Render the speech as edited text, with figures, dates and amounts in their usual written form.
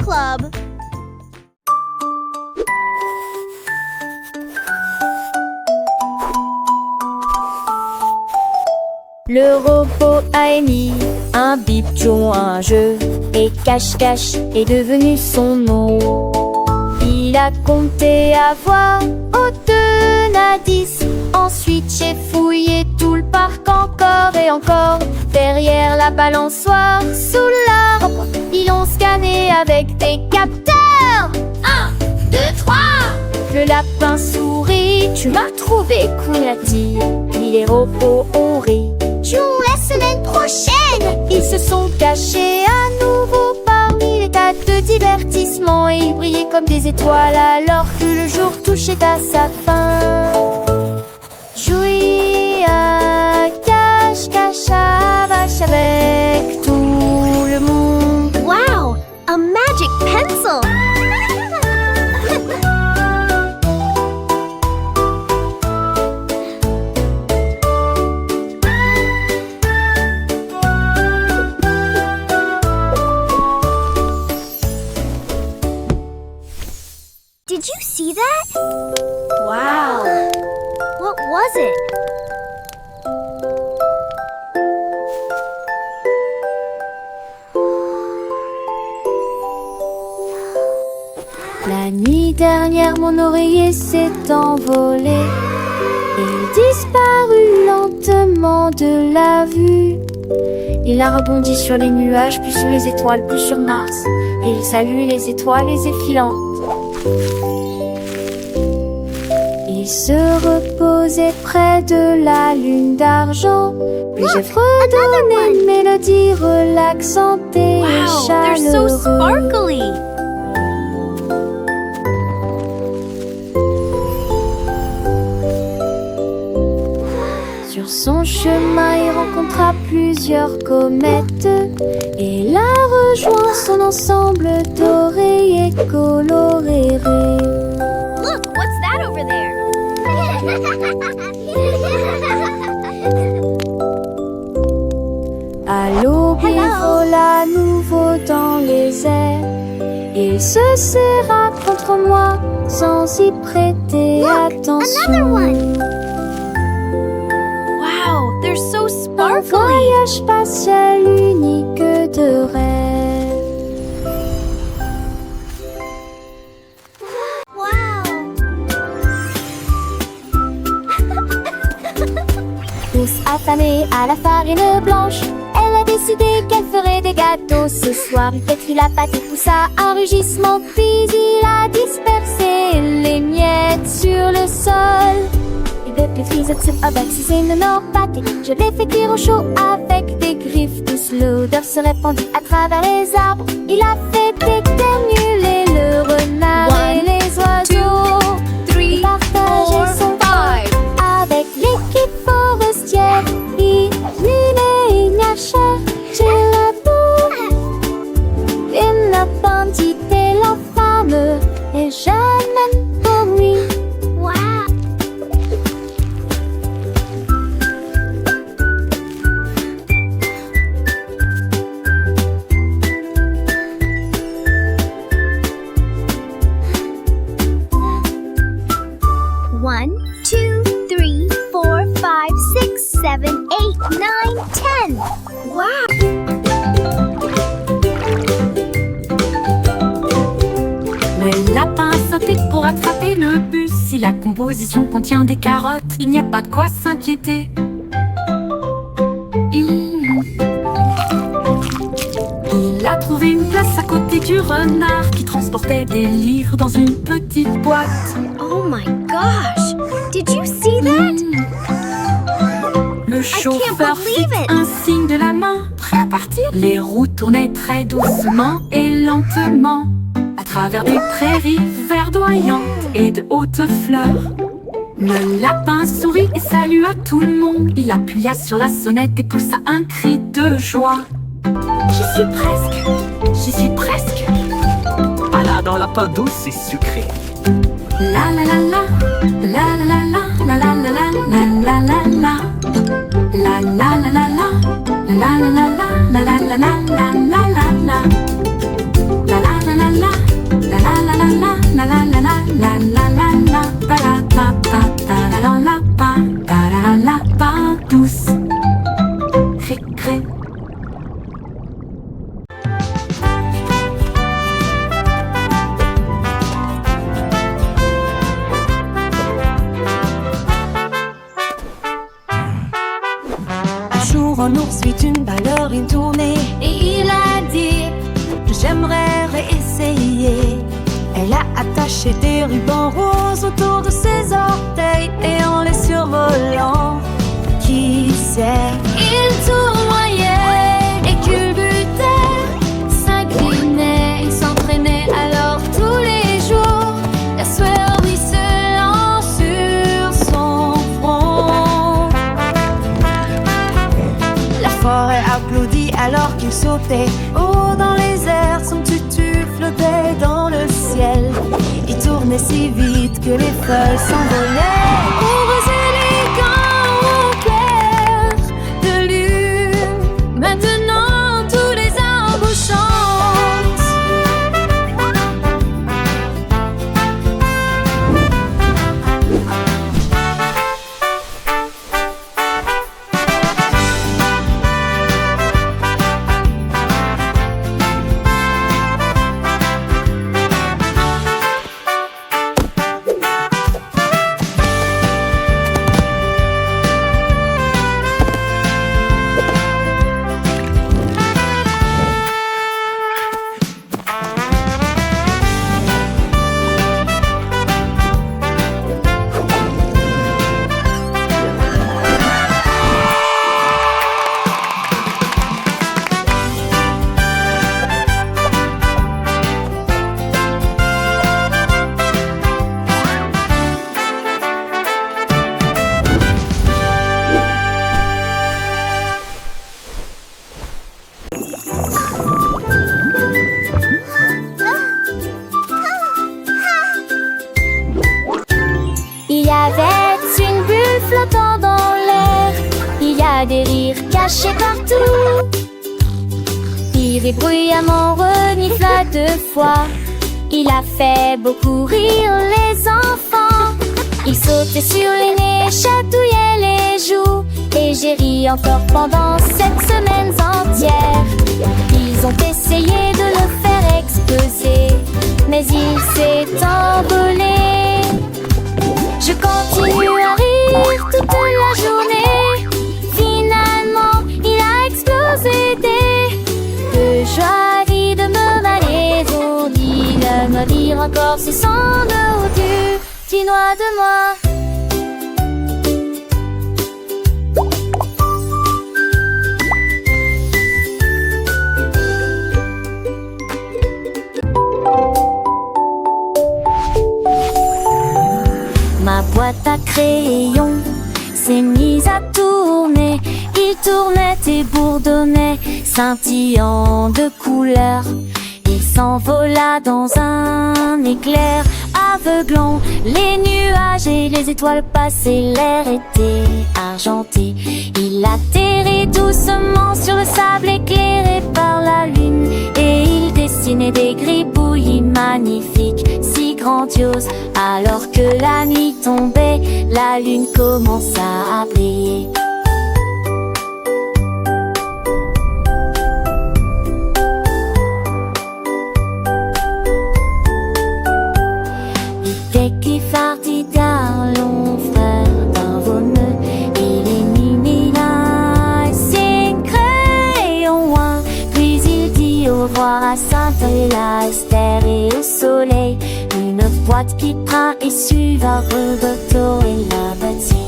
Club. Le robot a émis un bip jouant un jeu, et cache-cache est devenu son nom. Il a compté à voix haute à 10. Ensuite j'ai fouillé tout le parc encore et encore. Derrière la balançoire, sous l'arbre, ils l'ont scanné avec des capteurs. 1, 2, 3. Le lapin sourit, tu m'as trouvé cool, a-t-il. Puis les robots ont ri. Joue la semaine prochaine. Ils se sont cachés à nouveau parmi les tas de divertissements, et ils brillaient comme des étoiles alors que le jour touchait à sa fin. Jouer à cache-cache à vache avec tout le monde. Wow, a magic pencil. Did you see that? Wow! What was it? La nuit dernière, mon oreiller s'est envolé. Il disparut lentement de la vue. Il a rebondi sur les nuages, puis sur les étoiles, puis sur Mars. Et il salue les étoiles les effilantes. Il se reposait près de la lune d'argent. Puis j'ai fredonné une mélodie relaxante et Wow, they're so chaleureuse. sparkly. Sur son chemin, il rencontra plusieurs comètes et la rejoint son ensemble doré et coloré. Look, what's that over there? À l'aube, il Hello. vola à nouveau dans les airs. Il se serra contre moi sans y prêter Look, attention. another one. Wow, they're so Un sparkly. voyage spatial unique de rêve. Wow. Tous affamés à la farine blanche, elle a décidé qu'elle ferait des gâteaux. Ce soir, il pétrit la pâte et poussa un rugissement. Puis il a dispersé les miettes sur le sol. Et depuis frisettes avec ses énormes pâtés, je l'ai fait cuire au chaud avec des griffes douces. L'odeur se répandit à travers les arbres. Il a fait éternuer le renard et les oiseaux. Il partageait son temps avec l'équipe forestière. Illuminé cherché la boue. Il n'a pas quitté la femme et jamais pour lui. Wow. One, two, three, 4, 5, 6, 7, 8, 9, 10. Wow. Le lapin a sauté pour attraper le bus. Si la composition contient des carottes, il n'y a pas de quoi s'inquiéter. Il a trouvé une place à côté du renard qui transportait des livres dans une petite boîte. Oh my gosh. Did you see that? Le chauffeur fit believe it. un signe de la main, prêt à partir. Les roues tournaient très doucement et lentement à travers des prairies verdoyantes et de hautes fleurs. Le lapin sourit et salua tout le monde. Il appuya sur la sonnette et poussa un cri de joie. J'y suis presque, j'y suis presque. Baladant la pain douce et sucrée. La la la la, la la la la, la la la la, la la la la. La la la la la, la la la la, la la la la, la la la la. La la la la la, La la la la la la la la la la la la ba la ba ba da la la la ba da la la la ba douce. Cré. Un jour un ours vit une ballerine tournée Et il a dit, j'aimerais réessayer. Elle a attaché des rubans roses autour de ses orteils et en les survolant, qui sait, il tournoyait et culbutait, s'inclinait, il s'entraînait alors tous les jours. La sueur ruisselant sur son front. la forêt applaudit alors qu'il sautait haut dans les airs. Son tutu flottait dans le ciel. Il tournait si vite que les feuilles s'envolaient. Pauvres élégants au clair de lune, maintenant tous les arbres chantent. Il y avait une bulle flottant dans l'air. Il y a des rires cachés partout. Pire et bruyamment renifla 2 fois. Il a fait beaucoup rire les enfants. Il sautait sur les nez, chatouillait les joues. Et j'ai ri encore pendant 7 semaines entières. Ils ont essayé de le faire exploser, mais il s'est envolé. Je continue à rire toute la journée. Finalement, il a explosé de joie. Vide de me malaison, dit de me dire encore si son ordure, dis-moi de moi. Ma boîte à crayons s'est mise à tourner. Il tournait et bourdonnait, scintillant de couleurs. Il s'envola dans un éclair aveuglant. Les nuages et les étoiles passaient, l'air était argenté. Il atterrit doucement sur le sable éclairé par la lune. Et il dessinait des gribouillis magnifiques, si grandioses. Alors que la nuit tombait, la lune commença à briller. À Saint-Eustache, Esther et au soleil, une boîte qui prend et suivra Roberto et la bâtie.